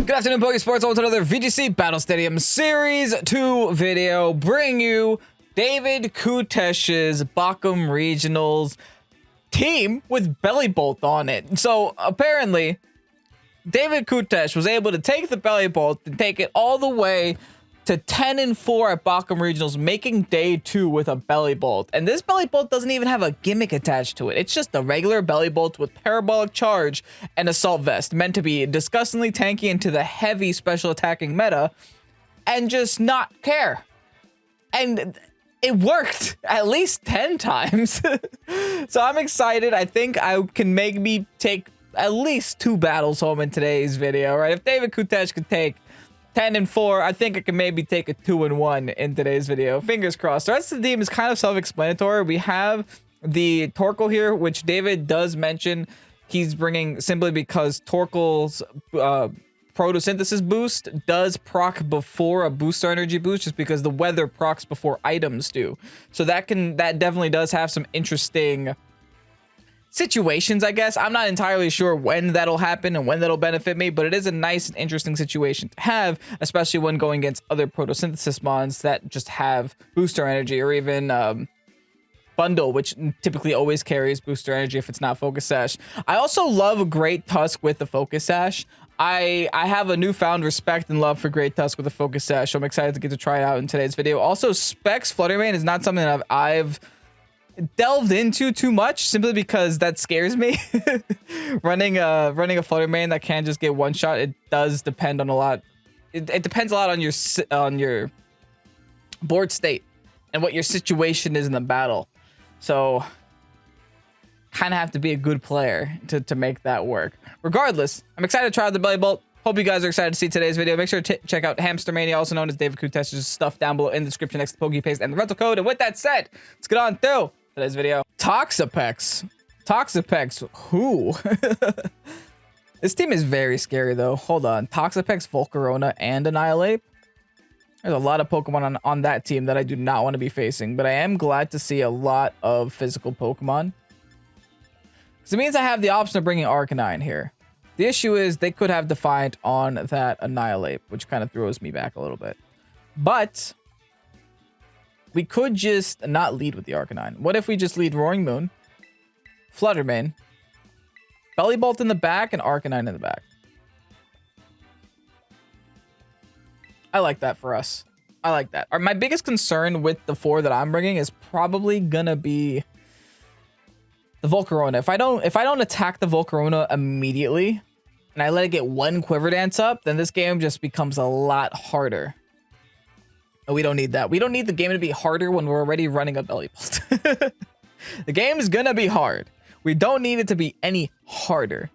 Good afternoon, Pokesports. Welcome to another VGC Battle Stadium Series 2 video. Bring you David Kutesh's Bochum Regionals team with Bellibolt on it. So apparently, David Kutesh was able to take the Bellibolt and take it all the way to 10-4 at Bochum Regionals, making day 2 with a Bellibolt. And this Bellibolt doesn't even have a gimmick attached to it. It's just a regular Bellibolt with parabolic charge and assault vest, meant to be disgustingly tanky into the heavy special attacking meta and just not care. And it worked at least 10 times. So I'm excited. I think I can make me take at least 2 battles home in today's video, right? If David Kutesh could take 10-4, I think I can maybe take a 2-1 in today's video. Fingers crossed. The rest of the team is kind of self-explanatory. We have the Torkoal here, which David does mention he's bringing simply because Torkoal's photosynthesis boost does proc before a booster energy boost, just because the weather procs before items do. So that definitely does have some interesting situations, I guess. I'm not entirely sure when that'll happen and when that'll benefit me, but it is a nice and interesting situation to have, especially when going against other photosynthesis mons that just have booster energy, or even Bundle, which typically always carries booster energy if it's not Focus Sash. I also love Great Tusk with the Focus Sash. I have a newfound respect and love for Great Tusk with the Focus Sash, so I'm excited to get to try it out in today's video. Also, Specs Fluttermane is not something that I've delved into too much, simply because that scares me. running a Fluttermane that can just get one shot, it does depend on a lot. It depends a lot on your board state and what your situation is in the battle. So kind of have to be a good player to make that work. Regardless, I'm excited to try out the Bellibolt. Hope you guys are excited to see today's video. Make sure to check out Hamster Mania, also known as David Kutesh's stuff, down below in the description next to Pokepaste and the rental code. And with that said, let's get on through today's video. Toxapex, who? This team is very scary though. Hold on. Toxapex, Volcarona, and Annihilate. There's a lot of Pokemon on that team that I do not want to be facing, but I am glad to see a lot of physical Pokemon, because it means I have the option of bringing Arcanine here. The issue is they could have Defiant on that Annihilate, which kind of throws me back a little bit. But we could just not lead with the Arcanine. What if we just lead Roaring Moon, Fluttermane, Bellibolt in the back, and Arcanine in the back? I like that for us. I like that. My biggest concern with the 4 that I'm bringing is probably gonna be the Volcarona. If I don't attack the Volcarona immediately and I let it get one Quiver Dance up, then this game just becomes a lot harder. And we don't need that. We don't need the game to be harder when we're already running a Bellibolt. The game is gonna be hard. We don't need it to be any harder,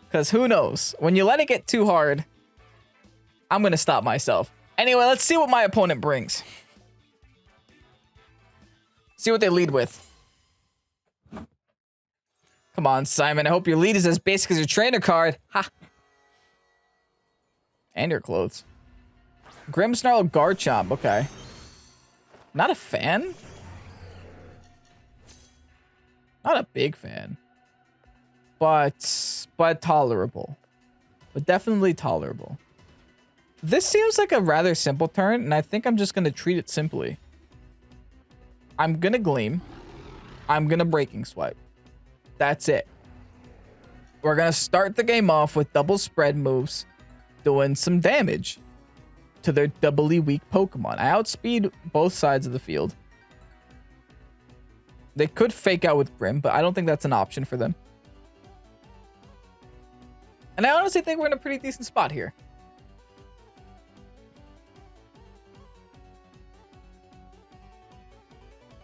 because who knows? When you let it get too hard, I'm gonna stop myself. Anyway, let's see what my opponent brings. See what they lead with. Come on, Simon. I hope your lead is as basic as your trainer card. Ha! And your clothes. Grimmsnarl, Garchomp. Okay. Not a fan? Not a big fan. But tolerable. But definitely tolerable. This seems like a rather simple turn, and I think I'm just going to treat it simply. I'm going to Gleam. I'm going to Breaking Swipe. That's it. We're going to start the game off with double spread moves, doing some damage to their doubly weak Pokemon. I outspeed both sides of the field. They could fake out with Grim, but I don't think that's an option for them. And I honestly think we're in a pretty decent spot here.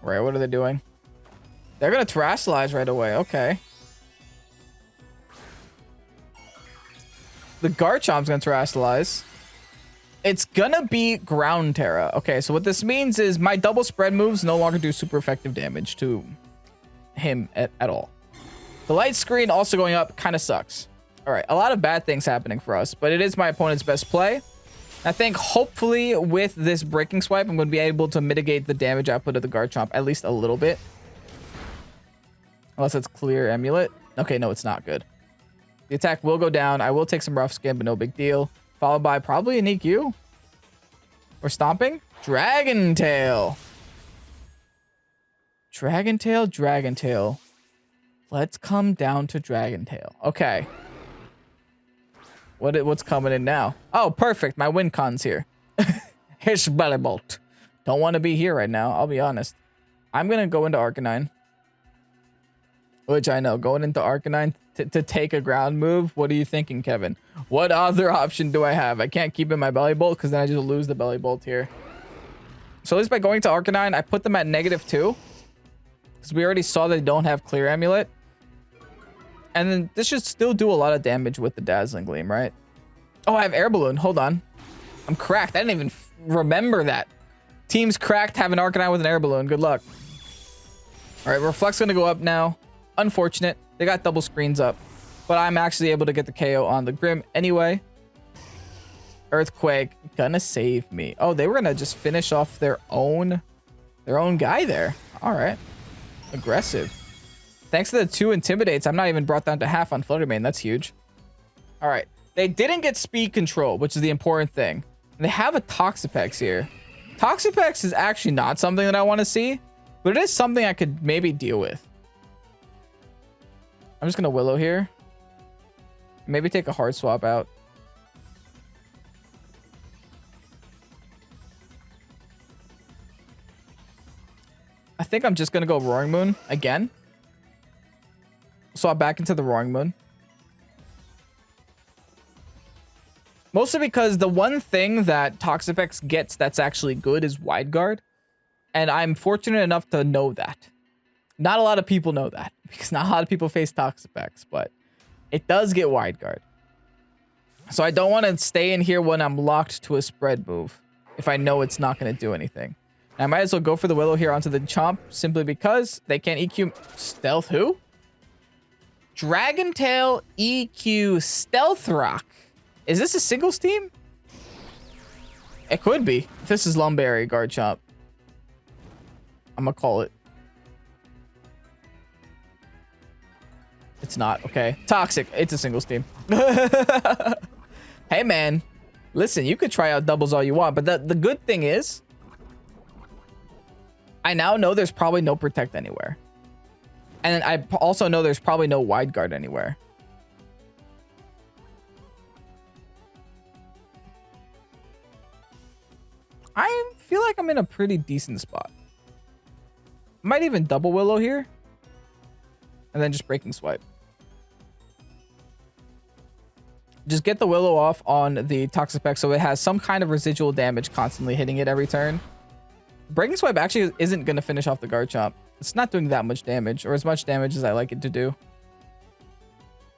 Right, what are they doing? They're gonna Terrasilize right away. Okay. The Garchomp's gonna Terrasilize. It's gonna be Ground Terra. Okay, so what this means is my double spread moves no longer do super effective damage to him at all. The light screen also going up kind of sucks. All right, a lot of bad things happening for us, but it is my opponent's best play. I think hopefully with this Breaking Swipe, I'm going to be able to mitigate the damage output of the Garchomp at least a little bit. Unless it's Clear Amulet. Okay, no, it's not good. The attack will go down. I will take some rough skin, but no big deal. Followed by probably an EQ. Or stomping. Dragon Tail. Dragon Tail, Dragon Tail. Let's come down to Dragon Tail. Okay. What's coming in now? Oh, perfect. My win con's here. Here's Bellibolt. Don't want to be here right now. I'll be honest. I'm going to go into Arcanine. Which I know. Going into Arcanine to take a ground move. What are you thinking, Kevin? What other option do I have? I can't keep in my Bellibolt because then I just lose the Bellibolt here. So at least by going to Arcanine, I put them at -2. Because we already saw they don't have Clear Amulet. And then this should still do a lot of damage with the Dazzling Gleam, right? Oh, I have Air Balloon. Hold on. I'm cracked. I didn't even remember that. Team's cracked, have an Arcanine with an Air Balloon. Good luck. All right, Reflect's going to go up now. Unfortunate. They got double screens up. But I'm actually able to get the KO on the Grim anyway. Earthquake. Gonna save me. Oh, they were going to just finish off their own guy there. All right. Aggressive. Thanks to the 2 Intimidates, I'm not even brought down to half on Fluttermane. That's huge. All right. They didn't get speed control, which is the important thing. And they have a Toxapex here. Toxapex is actually not something that I want to see, but it is something I could maybe deal with. I'm just going to Willow here. Maybe take a Hard Swap out. I think I'm just going to go Roaring Moon again. Swap back into the Roaring Moon. Mostly because the one thing that Toxapex gets that's actually good is Wide Guard. And I'm fortunate enough to know that. Not a lot of people know that. Because not a lot of people face Toxapex. But it does get Wide Guard. So I don't want to stay in here when I'm locked to a spread move. If I know it's not going to do anything. And I might as well go for the Willow here onto the Chomp. Simply because they can't EQ... Stealth who? Dragon Tail EQ Stealth Rock. Is this a singles team? It could be. This is Lumberry Garchomp. I'm gonna call it. It's not. Okay. Toxic. It's a singles team. Hey, man. Listen, you could try out doubles all you want, but the good thing is I now know there's probably no Protect anywhere. And I also know there's probably no Wide Guard anywhere. I feel like I'm in a pretty decent spot. Might even double Willow here. And then just Breaking Swipe. Just get the Willow off on the Toxapex so it has some kind of residual damage constantly hitting it every turn. Breaking Swipe actually isn't going to finish off the Garchomp. It's not doing that much damage, or as much damage as I like it to do.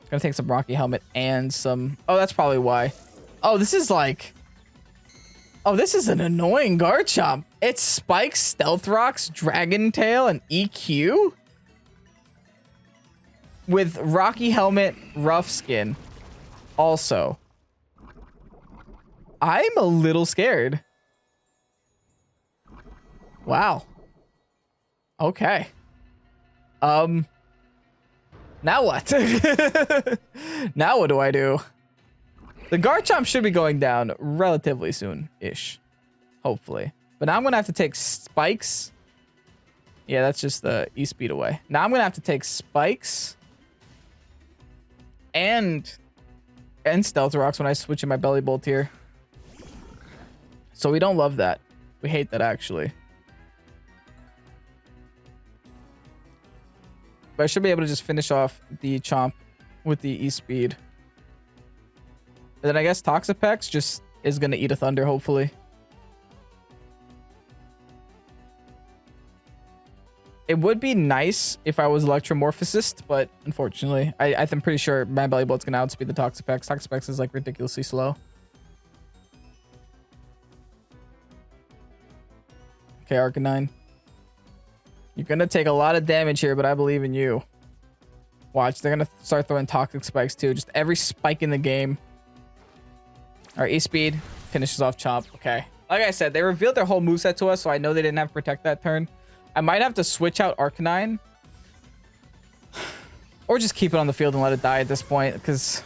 It's gonna take some Rocky Helmet and some... Oh, that's probably why. Oh, this is like... Oh, this is an annoying Garchomp. It's Spikes, Stealth Rocks, Dragon Tail, and EQ? With Rocky Helmet, Rough Skin. Also. I'm a little scared. Wow. Okay. Now what? Now what do I do? The Garchomp should be going down relatively soon-ish. Hopefully. But now I'm going to have to take Spikes. Yeah, that's just the E-Speed away. Now I'm going to have to take Spikes. And Stealth Rocks when I switch in my Bellibolt here. So we don't love that. We hate that, actually. But I should be able to just finish off the Chomp with the E-Speed. And then I guess Toxapex just is going to eat a Thunder, hopefully. It would be nice if I was Electromorphosist, but unfortunately, I'm pretty sure my Bellibolt's going to outspeed the Toxapex. Toxapex is like ridiculously slow. Okay, Arcanine. You're going to take a lot of damage here, but I believe in you. Watch, they're going to start throwing Toxic Spikes too. Just every spike in the game. All right, E-Speed finishes off Chomp. Okay. Like I said, they revealed their whole moveset to us, so I know they didn't have Protect that turn. I might have to switch out Arcanine. Or just keep it on the field and let it die at this point, because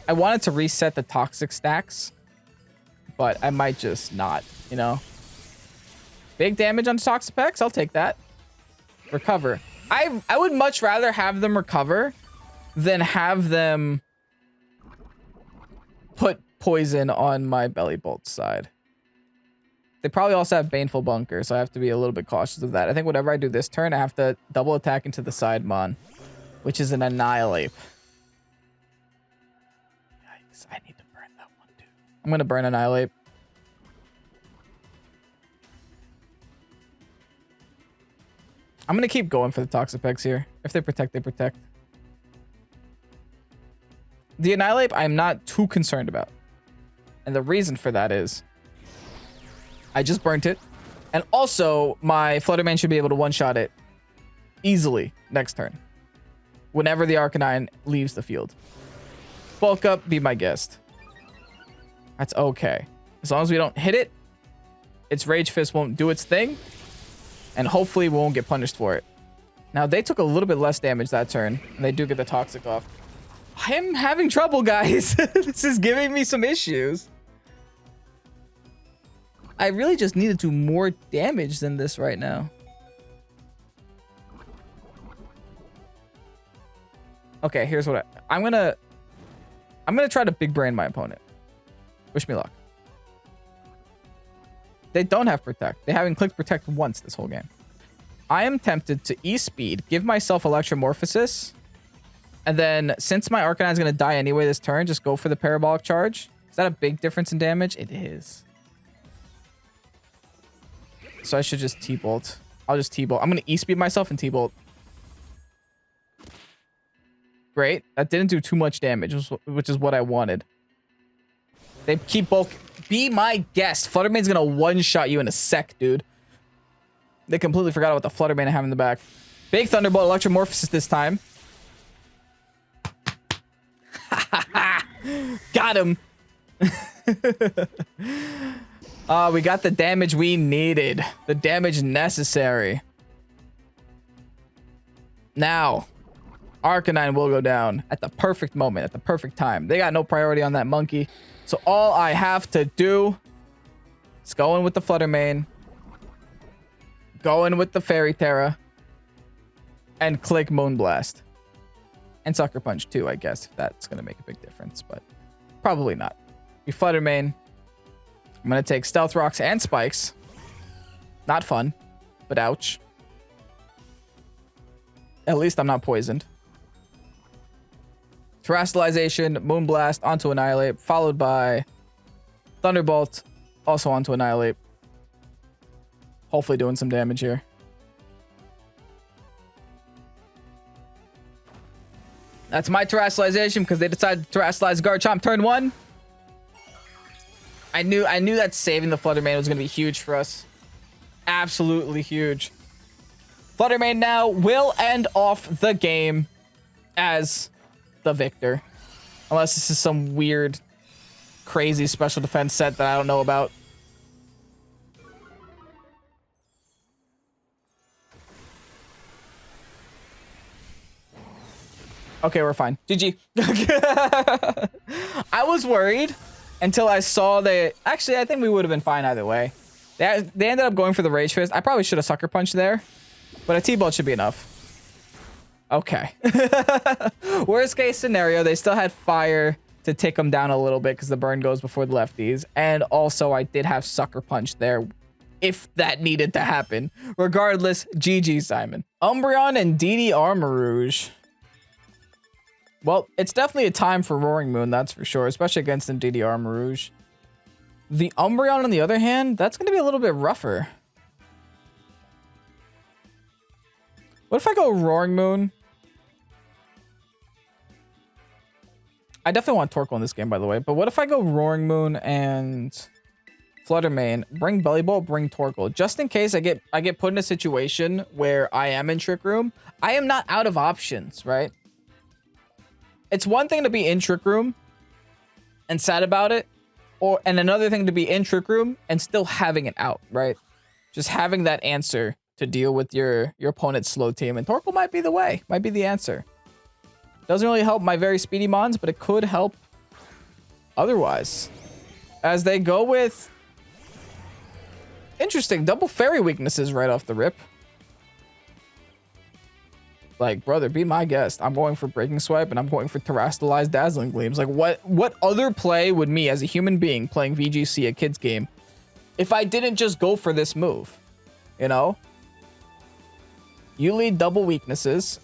I wanted to reset the toxic stacks, but I might just not, you know? Big damage on Toxapex, I'll take that. Recover. I would much rather have them recover than have them put poison on my Bellibolt side. They probably also have Baneful Bunker, so I have to be a little bit cautious of that. I think whenever I do this turn, I have to double attack into the side mon, which is an Annihilate. Yikes, I need to burn that one too. I'm going to burn Annihilate. I'm going to keep going for the Toxapex here. If they protect, they protect. The Annihilate, I'm not too concerned about. And the reason for that is I just burnt it. And also, my Fluttermane should be able to one-shot it easily next turn. Whenever the Arcanine leaves the field. Bulk up, be my guest. That's okay. As long as we don't hit it, its Rage Fist won't do its thing. And hopefully we won't get punished for it. Now, they took a little bit less damage that turn. And they do get the Toxic off. I am having trouble, guys. This is giving me some issues. I really just need to do more damage than this right now. Okay, here's what I'm gonna try to big brain my opponent. Wish me luck. They don't have Protect. They haven't clicked Protect once this whole game. I am tempted to E-Speed, give myself Electromorphosis, and then since my Arcanine is gonna die anyway this turn, just go for the Parabolic Charge. Is that a big difference in damage? It is. So I should just T-Bolt. I'll just T-Bolt. I'm going to E-Speed myself and T-Bolt. Great. That didn't do too much damage, which is what I wanted. They keep bulk. Be my guest. Fluttermane's going to one-shot you in a sec, dude. They completely forgot about the Fluttermane I have in the back. Big Thunderbolt Electromorphosis this time. Got him. We got the damage we needed. The damage necessary. Now, Arcanine will go down at the perfect moment, at the perfect time. They got no priority on that monkey. So all I have to do is go in with the Fluttermane, go in with the Fairy Terra, and click Moonblast. And Sucker Punch too, I guess, if that's going to make a big difference. But probably not. You Fluttermane. I'm going to take Stealth Rocks and Spikes. Not fun, but ouch. At least I'm not poisoned. Terastallization, Moonblast onto Annihilate, followed by Thunderbolt, also onto Annihilate. Hopefully doing some damage here. That's my Terastallization because they decided to Terastallize Garchomp turn 1. I knew that saving the Fluttermane was going to be huge for us. Absolutely huge. Fluttermane now will end off the game as the victor. Unless this is some weird, crazy special defense set that I don't know about. Okay, we're fine. GG. I was worried until I saw that... Actually, I think we would have been fine either way. They ended up going for the Rage Fist. I probably should have Sucker Punched there. But a T-Bolt should be enough. Okay. Worst case scenario, they still had Fire to take them down a little bit because the burn goes before the lefties. And also, I did have Sucker Punch there if that needed to happen. Regardless, GG, Simon. Umbreon and DD Armarouge. Well, it's definitely a time for Roaring Moon, that's for sure, especially against the DD Armarouge. The Umbreon, on the other hand, that's going to be a little bit rougher. What if I go Roaring Moon? I definitely want Torkoal in this game, by the way. But what if I go Roaring Moon and Fluttermane, bring Bellibolt, bring Torkoal, just in case I get put in a situation where I am in Trick Room. I am not out of options, right? It's one thing to be in Trick Room and sad about it, and another thing to be in Trick Room and still having it out, right? Just having that answer to deal with your opponent's slow team, and Torkoal might be the way, might be the answer. Doesn't really help my very speedy mons, but it could help otherwise. As they go with... Interesting, double fairy weaknesses right off the rip. Like, brother, be my guest. I'm going for Breaking Swipe, and I'm going for Terastallized Dazzling Gleams. Like, what other play would me, as a human being playing VGC, a kid's game, if I didn't just go for this move? You know? You lead double weaknesses.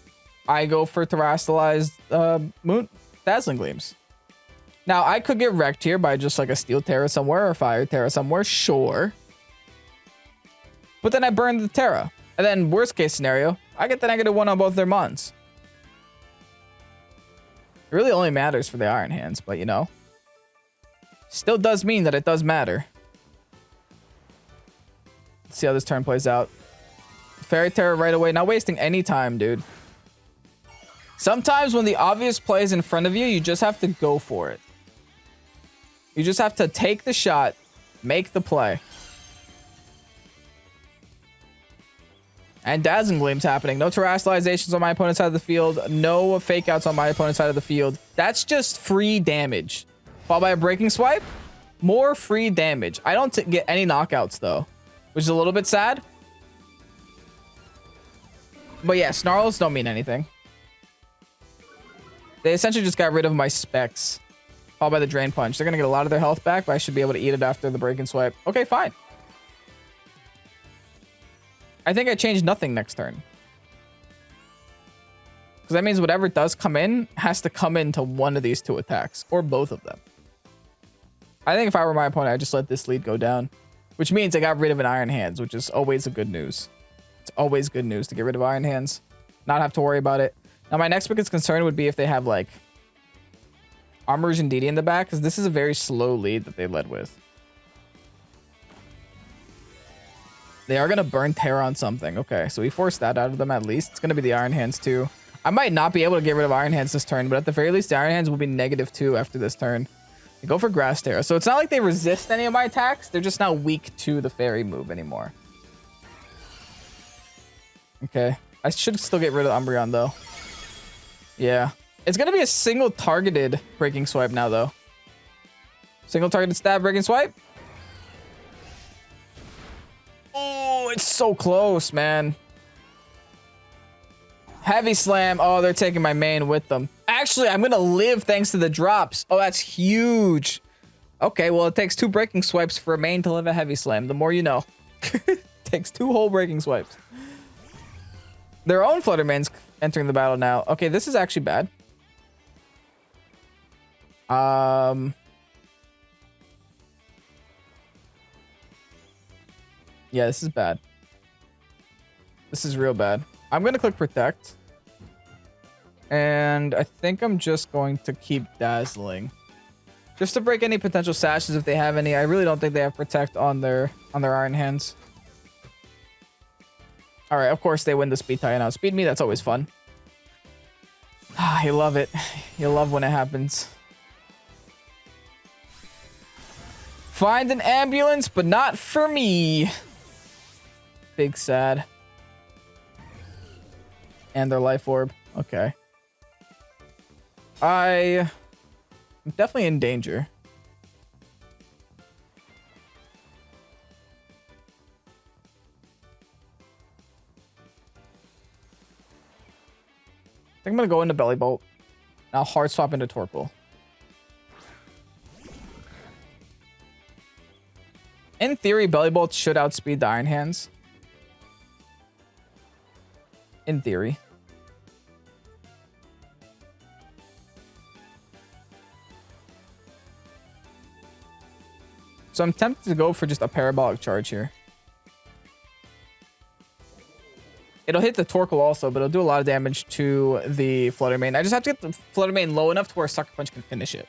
I go for Terastallized Dazzling Gleams. Now, I could get wrecked here by just like a Steel Terra somewhere or Fire Terra somewhere, sure. But then I burn the Terra. And then, worst case scenario, I get the -1 on both their Mons. It really only matters for the Iron Hands, but you know. Still does mean that it does matter. Let's see how this turn plays out. Fairy Terror right away, not wasting any time, dude. Sometimes when the obvious play is in front of you, you just have to go for it. You just have to take the shot, make the play. And Dazzling Gleam's happening. No Terrastallizations on my opponent's side of the field. No fake outs on my opponent's side of the field. That's just free damage. Followed by a Breaking Swipe. More free damage. I don't get any knockouts, though, which is a little bit sad. But yeah, Snarls don't mean anything. They essentially just got rid of my specs. Followed by the Drain Punch. They're going to get a lot of their health back, but I should be able to eat it after the Breaking Swipe. Okay, fine. I think I changed nothing next turn. Because that means whatever does come in has to come into one of these two attacks. Or both of them. I think if I were my opponent, I'd just let this lead go down. Which means I got rid of an Iron Hands, which is always a good news. It's always good news to get rid of Iron Hands. Not have to worry about it. Now, my next biggest concern would be if they have, like, Armor Jindidi in the back. Because this is a very slow lead that they led with. They are going to burn Terra on something. Okay, so we forced that out of them at least. It's going to be the Iron Hands too. I might not be able to get rid of Iron Hands this turn, but at the very least, the Iron Hands will be -2 after this turn. They go for Grass Terra. So it's not like they resist any of my attacks. They're just not weak to the Fairy move anymore. Okay. I should still get rid of Umbreon, though. Yeah. It's going to be a single targeted Breaking Swipe now, though. Single targeted stab, Breaking Swipe. Oh, it's so close, man. Heavy Slam. Oh, they're taking my main with them. Actually, I'm going to live thanks to the drops. Oh, that's huge. Okay, well, it takes 2 Breaking Swipes for a main to live a Heavy Slam. The more you know. Takes 2 whole Breaking Swipes. Their own Flutter Mane's entering the battle now. Okay, this is actually bad. Yeah, this is bad. This is real bad. I'm going to click Protect. And I think I'm just going to keep Dazzling. Just to break any potential sashes if they have any. I really don't think they have Protect on their Iron Hands. Alright, of course they win the Speed tie and outspeed me. That's always fun. Ah, you love it. You love when it happens. Find an ambulance, but not for me. Big sad. And their Life Orb. Okay. I'm definitely in danger. I think I'm going to go into Bellibolt. And I'll hard swap into Torkoal. In theory, Bellibolt should outspeed the Iron Hands. In theory. So I'm tempted to go for just a Parabolic Charge here. It'll hit the Torkoal also, but it'll do a lot of damage to the Flutter Mane. I just have to get the Flutter Mane low enough to where Sucker Punch can finish it.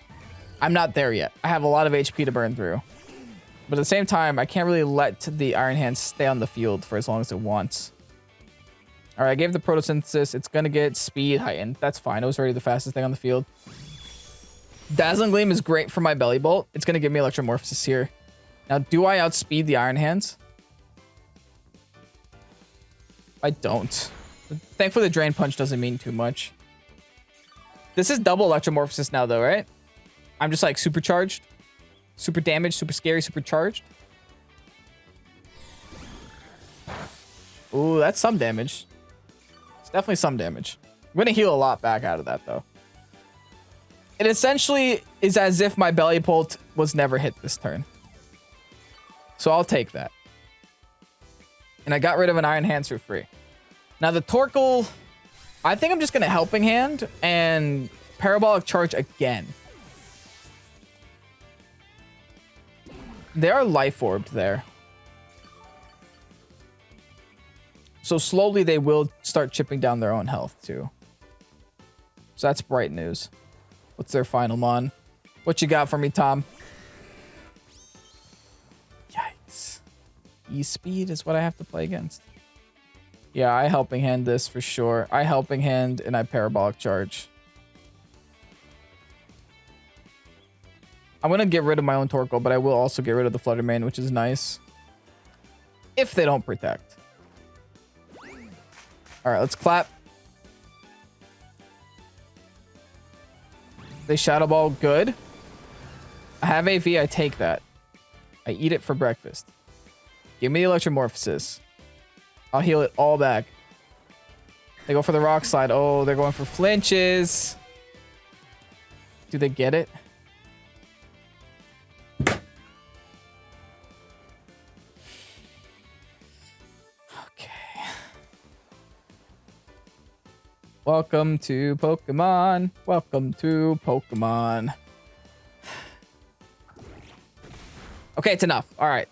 I'm not there yet. I have a lot of HP to burn through. But at the same time, I can't really let the Iron Hands stay on the field for as long as it wants. Alright, I gave the Photosynthesis. It's going to get speed heightened. That's fine. It was already the fastest thing on the field. Dazzling Gleam is great for my Bellibolt. It's going to give me Electromorphosis here. Now, do I outspeed the Iron Hands? I don't. Thankfully, the Drain Punch doesn't mean too much. This is double Electromorphosis now, though, right? I'm just like supercharged. Super damaged, super scary, supercharged. Ooh, that's some damage. It's definitely some damage. I'm going to heal a lot back out of that, though. It essentially is as if my Bellibolt was never hit this turn. So I'll take that. And I got rid of an Iron Hands for free. Now the Torkoal, I think I'm just going to Helping Hand and Parabolic Charge again. They are Life Orbed there. So slowly they will start chipping down their own health too. So that's bright news. What's their final mon? What you got for me, Tom? Yikes. E-Speed is what I have to play against. Yeah, I Helping Hand this for sure. I Helping Hand and I Parabolic Charge. I'm going to get rid of my own Torkoal, but I will also get rid of the Flutter Mane, which is nice. If they don't protect. All right, let's clap. They Shadow Ball, good. I have AV, I take that. I eat it for breakfast. Give me the Electromorphosis. I'll heal it all back. They go for the Rock Slide. Oh, they're going for flinches. Do they get it? Welcome to Pokemon. Welcome to Pokemon. Okay, it's enough. All right.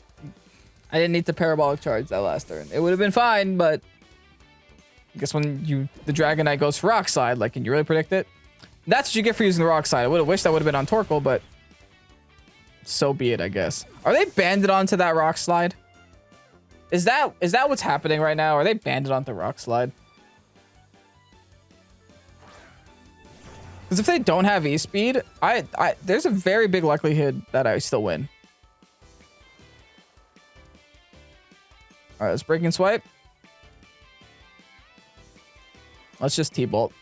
I didn't need to Parabolic Charge that last turn. It would have been fine, but I guess when the Dragonite goes for Rock Slide, like, can you really predict it? That's what you get for using the Rock Slide. I would have wished that would have been on Torkoal, but so be it, I guess. Are they banded onto that Rock Slide? Is that what's happening right now? Are they banded onto Rock Slide? Because if they don't have E-Speed, there's a very big likelihood that I still win. All right, let's Breaking Swipe. Let's just T-Bolt.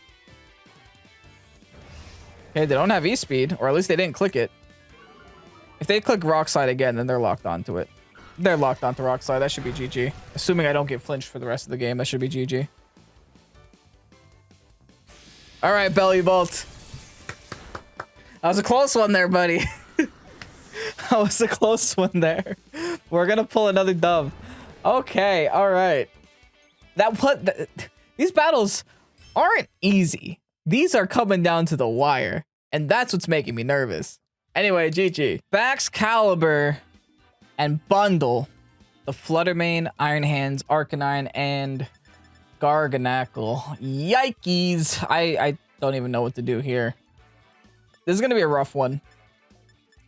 Okay, they don't have E-Speed, or at least they didn't click it. If they click Rock Slide again, then they're locked onto it. They're locked onto Rock Slide. That should be GG. Assuming I don't get flinched for the rest of the game, that should be GG. All right, Bellibolt. That was a close one there, buddy. That was a close one there. We're gonna pull another dub. Okay, all right. These battles aren't easy. These are coming down to the wire, and that's what's making me nervous. Anyway, GG. Baxcalibur and bundle the Flutter Mane, Iron Hands, Arcanine, and Garganackle. Yikes. I don't even know what to do here. This is going to be a rough one.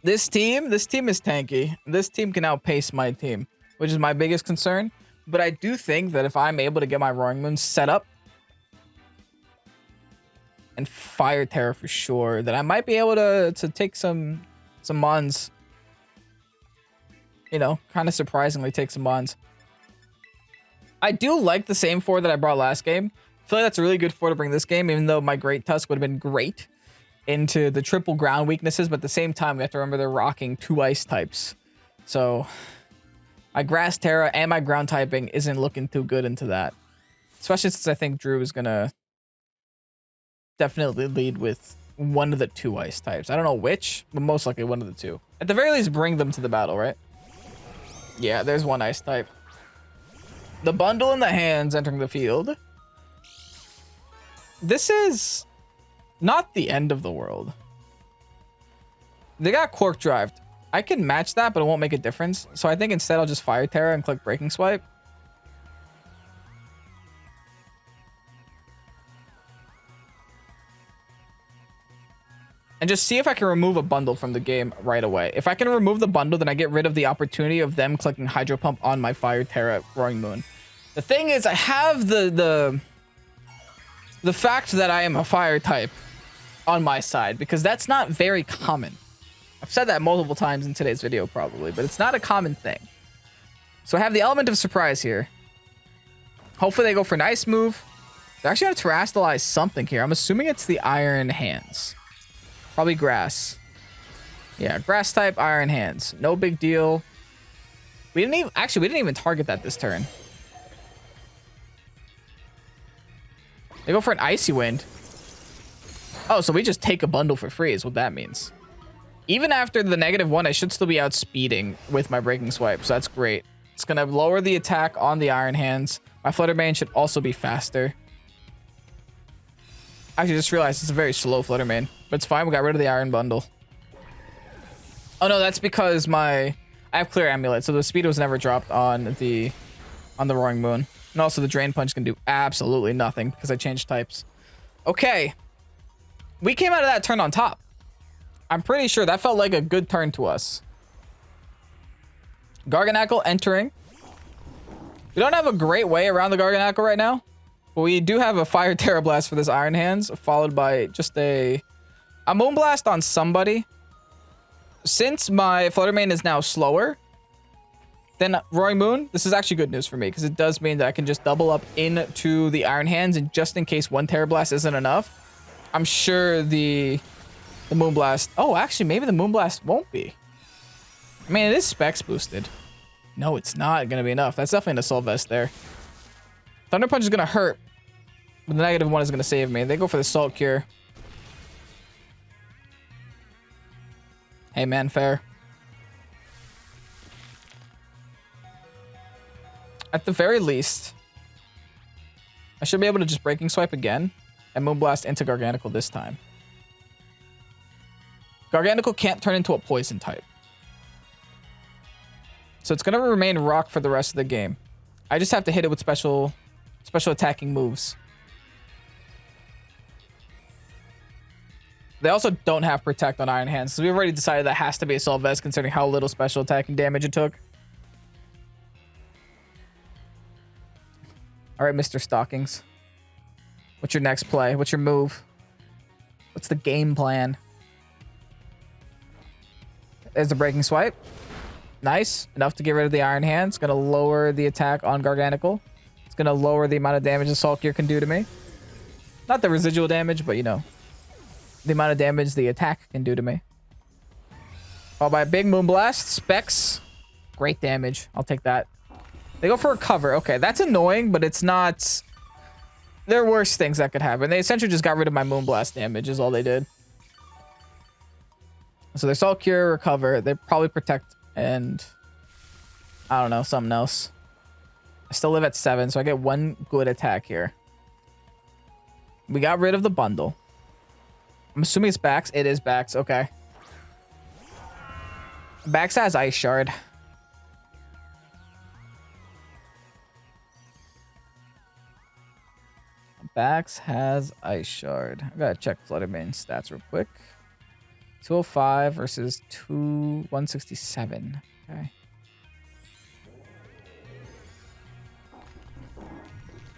This team is tanky. This team can outpace my team, which is my biggest concern. But I do think that if I'm able to get my Roaring Moon set up and Fire Terra for sure, that I might be able to take some mons. You know, kind of surprisingly take some mons. I do like the same 4 that I brought last game. I feel like that's a really good 4 to bring this game, even though my Great Tusk would have been great into the triple ground weaknesses, but at the same time, we have to remember they're rocking 2 ice types. So my Grass Terra and my ground typing isn't looking too good into that. Especially since I think Drew is going to definitely lead with one of the 2 ice types. I don't know which, but most likely one of the 2. At the very least, bring them to the battle, right? Yeah, there's 1 ice type. The bundle in the hands entering the field. This is not the end of the world. They got Quark Drived. I can match that, but it won't make a difference. So I think instead I'll just Fire Terra and click Breaking Swipe. And just see if I can remove a bundle from the game right away. If I can remove the bundle, then I get rid of the opportunity of them clicking Hydro Pump on my Fire Terra Roaring Moon. The thing is, I have the fact that I am a fire type on my side, because that's not very common. I've said that multiple times in today's video probably, but it's not a common thing. So I have the element of surprise here. Hopefully they go for a nice move. They're actually going to terrestrialize something here. I'm assuming it's the Iron Hands. Probably Grass. Yeah, grass type, iron hands. No big deal. We didn't even, actually, we didn't even target that this turn. They go for an icy wind. Oh, so we just take a bundle for free is what that means. Even after the -1, I should still be outspeeding with my breaking swipe, so that's great. It's gonna lower the attack on the iron hands. My Flutter Mane should also be faster. Actually, just realized it's a very slow Flutter Mane, but it's fine. We got rid of the iron bundle. Oh no, that's because I have clear amulet, so the speed was never dropped on the Roaring Moon. And also the Drain Punch can do absolutely nothing because I changed types. Okay. We came out of that turn on top. I'm pretty sure that felt like a good turn to us. Garganacl entering. We don't have a great way around the Garganacl right now, but we do have a Fire Terra Blast for this Iron Hands, followed by just a Moonblast on somebody. Since my Flutter Mane is now slower than Roaring Moon, this is actually good news for me because it does mean that I can just double up into the Iron Hands, and just in case one Terra Blast isn't enough, I'm sure the Moonblast... Oh, actually, maybe the Moonblast won't be. I mean, it is specs boosted. No, it's not going to be enough. That's definitely an Assault Vest there. Thunder Punch is going to hurt, but the -1 is going to save me. They go for the Salt Cure. Hey, man, fair. At the very least, I should be able to just Breaking Swipe again and Moonblast into Garganacl this time. Garganacl can't turn into a Poison type. So it's going to remain Rock for the rest of the game. I just have to hit it with special attacking moves. They also don't have Protect on Iron Hands, so we've already decided that has to be Assault Vest considering how little special attacking damage it took. All right, Mr. Stockings. What's your next play? What's your move? What's the game plan? There's the Breaking Swipe. Nice. Enough to get rid of the Iron Hands. Going to lower the attack on Garganacl. It's going to lower the amount of damage the Salt Cure can do to me. Not the residual damage, but you know, the amount of damage the attack can do to me. Followed by a big Moonblast. Specs. Great damage. I'll take that. They go for a cover. Okay, that's annoying, but it's not... There are worse things that could happen. They essentially just got rid of my Moonblast damage is all they did. So their Salt Cure, recover. They probably Protect and... I don't know, something else. I still live at 7, so I get one good attack here. We got rid of the bundle. I'm assuming it's Bax. It is Bax. Okay. Bax has Ice Shard. Bax has Ice Shard. I gotta check Flutter Mane stats real quick. 205 versus 167. Okay.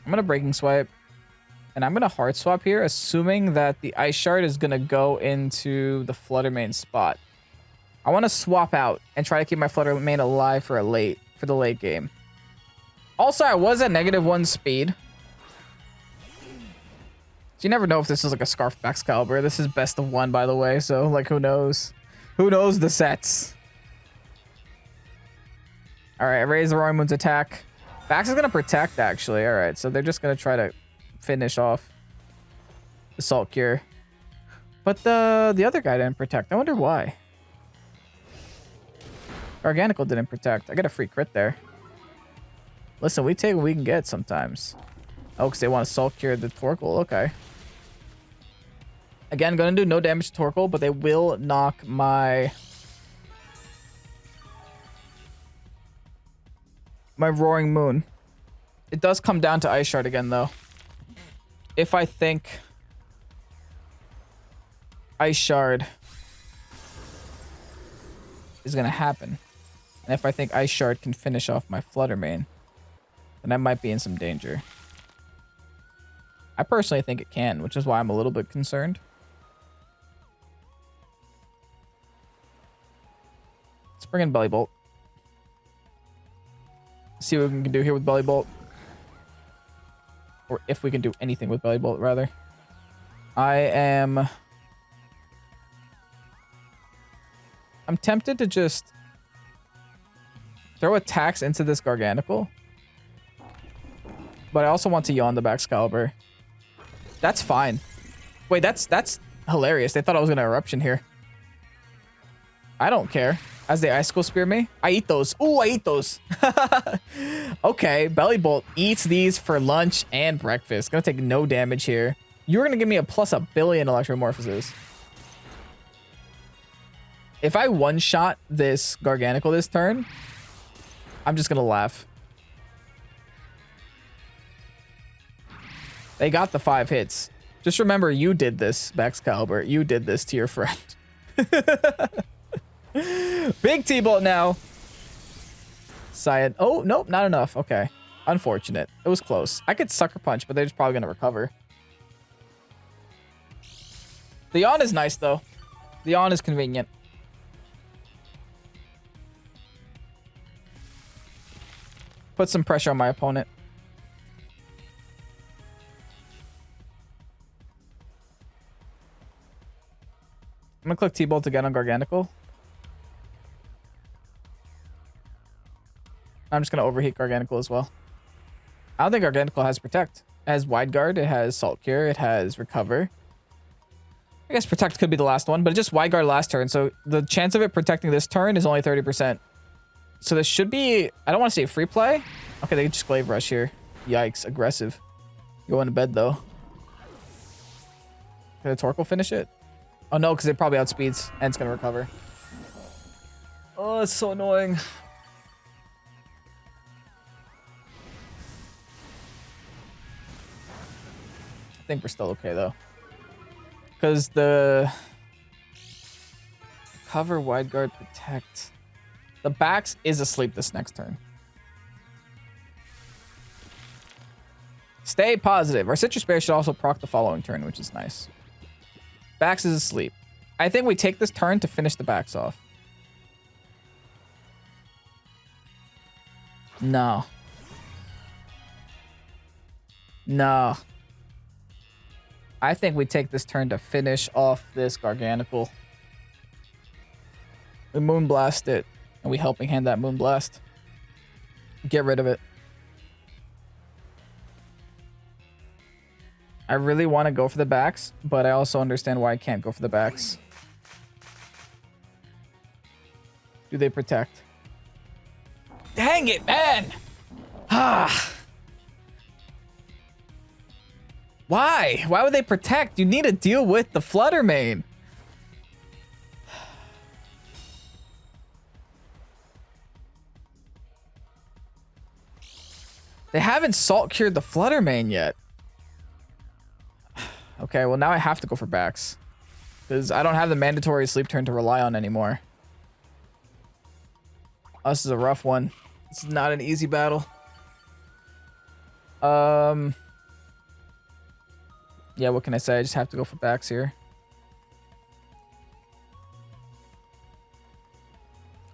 I'm gonna Breaking Swipe. And I'm gonna Hard Swap here, assuming that the Ice Shard is gonna go into the Flutter Mane spot. I want to swap out and try to keep my Flutter Mane alive for the late game. Also, I was at -1 speed. So you never know if this is like a Scarf Excalibur. This is best of 1, by the way, so like who knows? Who knows the sets? Alright, I raise the Roaring Moon's attack. Bax is gonna Protect, actually. Alright, so they're just gonna try to finish off the Salt Cure. But the other guy didn't Protect. I wonder why. Garganacl didn't Protect. I got a free crit there. Listen, we take what we can get sometimes. Oh, because they want to Salt Cure the Torkoal. Okay. Again, going to do no damage to Torkoal, but they will knock my Roaring Moon. It does come down to Ice Shard again, though. If I think Ice Shard is going to happen, and if I think Ice Shard can finish off my Flutter Mane, then I might be in some danger. I personally think it can, which is why I'm a little bit concerned. Let's bring in Bellibolt. See what we can do here with Bellibolt. Or if we can do anything with Bellibolt, rather. I am I'm tempted to just throw attacks into this Garganacl. But I also want to yawn the Baxcalibur. That's fine. Wait, that's hilarious. They thought I was going to eruption here. I don't care. As they Icicle Spear me, I eat those. Ooh, I eat those. Okay, Bellibolt eats these for lunch and breakfast. Gonna take no damage here. You're gonna give me a plus 1 billion Electromorphosis. If I one-shot this Garganacl this turn, I'm just gonna laugh. They got the 5 hits. Just remember, you did this, Baxcalibur. You did this to your friend. Big T-Bolt now. Cyan. Oh, nope, not enough. Okay. Unfortunate. It was close. I could Sucker Punch, but they're just probably going to recover. The yawn is nice, though. The yawn is convenient. Put some pressure on my opponent. I'm going to click T-Bolt again on Garganacl. I'm just going to overheat Garganacl as well. I don't think Garganacl has Protect. It has Wide Guard, it has Salt Cure, it has Recover. I guess Protect could be the last one, but it just Wide Guard last turn, so the chance of it protecting this turn is only 30%. So this should be... I don't want to say free play. Okay, they just Glaive Rush here. Yikes, aggressive. Going to bed, though. Can the Torkoal finish it? Oh, no, because it probably outspeeds, and it's going to recover. Oh, it's so annoying. I think we're still okay, though. Because the... Cover, Wide Guard, Protect... The Bax is asleep this next turn. Stay positive. Our Citrus Bear should also proc the following turn, which is nice. Bax is asleep. I think we take this turn to finish the Bax off. No. No. I think we take this turn to finish off this Garganacl. We Moonblast it. And we helping hand that Moonblast. Get rid of it. I really want to go for the Bax, but I also understand why I can't go for the Bax. Do they Protect? Dang it, man! Ah. Why? Why would they Protect? You need to deal with the Flutter Mane. They haven't Salt Cured the Flutter Mane yet. Okay, well now I have to go for Bax. Because I don't have the mandatory sleep turn to rely on anymore. Oh, this is a rough one. This is not an easy battle. Yeah, what can I say? I just have to go for Bax here.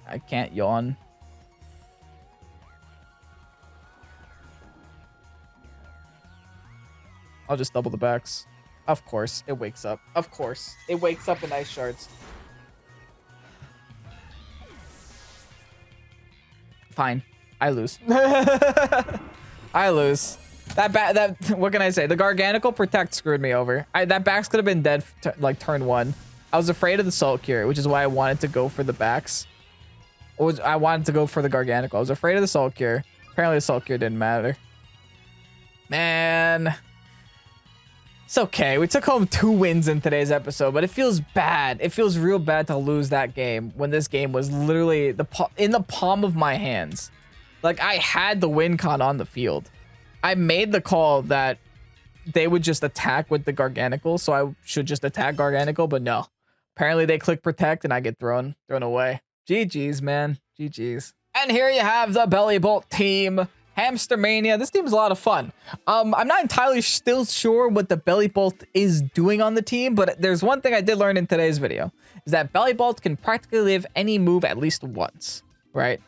I can't yawn. I'll just double the Bax. Of course, it wakes up. Of course. It wakes up in Ice Shards. Fine. I lose. I lose. What can I say? The Garganacl Protect screwed me over. That Bax could have been dead like turn 1. I was afraid of the Salt Cure, which is why I wanted to go for the Bax. I wanted to go for the Garganacl. I was afraid of the Salt Cure. Apparently the Salt Cure didn't matter. Man... It's okay. We took home 2 wins in today's episode, but it feels bad. It feels real bad to lose that game when this game was literally in the palm of my hands. Like, I had the win con on the field. I made the call that they would just attack with the Garganacl, so I should just attack Garganacl, but no. Apparently they click Protect and I get thrown away. GG's, man. GG's. And here you have the Bellibolt team. Hamster Mania. This team is a lot of fun. I'm not entirely still sure what the Bellibolt is doing on the team, but there's one thing I did learn in today's video, is that Bellibolt can practically live any move at least once, right?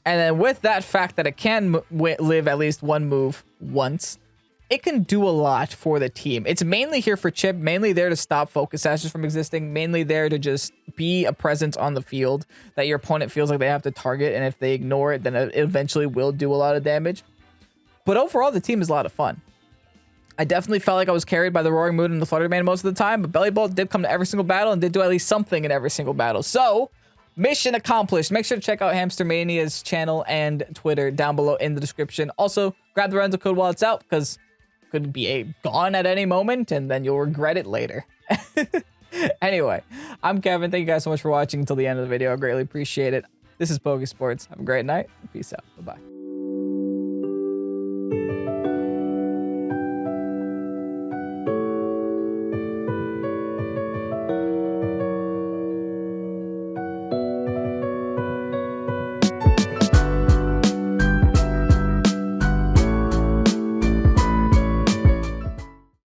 And then with that fact that it can live at least one move once, it can do a lot for the team. It's mainly here for chip, mainly there to stop focus sashes from existing, mainly there to just be a presence on the field that your opponent feels like they have to target, and if they ignore it, then it eventually will do a lot of damage. But overall, the team is a lot of fun. I definitely felt like I was carried by the Roaring Moon and the Flutter Mane most of the time, but Bellibolt did come to every single battle and did do at least something in every single battle. So, mission accomplished. Make sure to check out Hamster Mania's channel and Twitter down below in the description. Also, grab the rental code while it's out, because it could be gone at any moment, and then you'll regret it later. Anyway, I'm Kevin. Thank you guys so much for watching until the end of the video. I greatly appreciate it. This is Pokesports. Have a great night. Peace out. Bye-bye.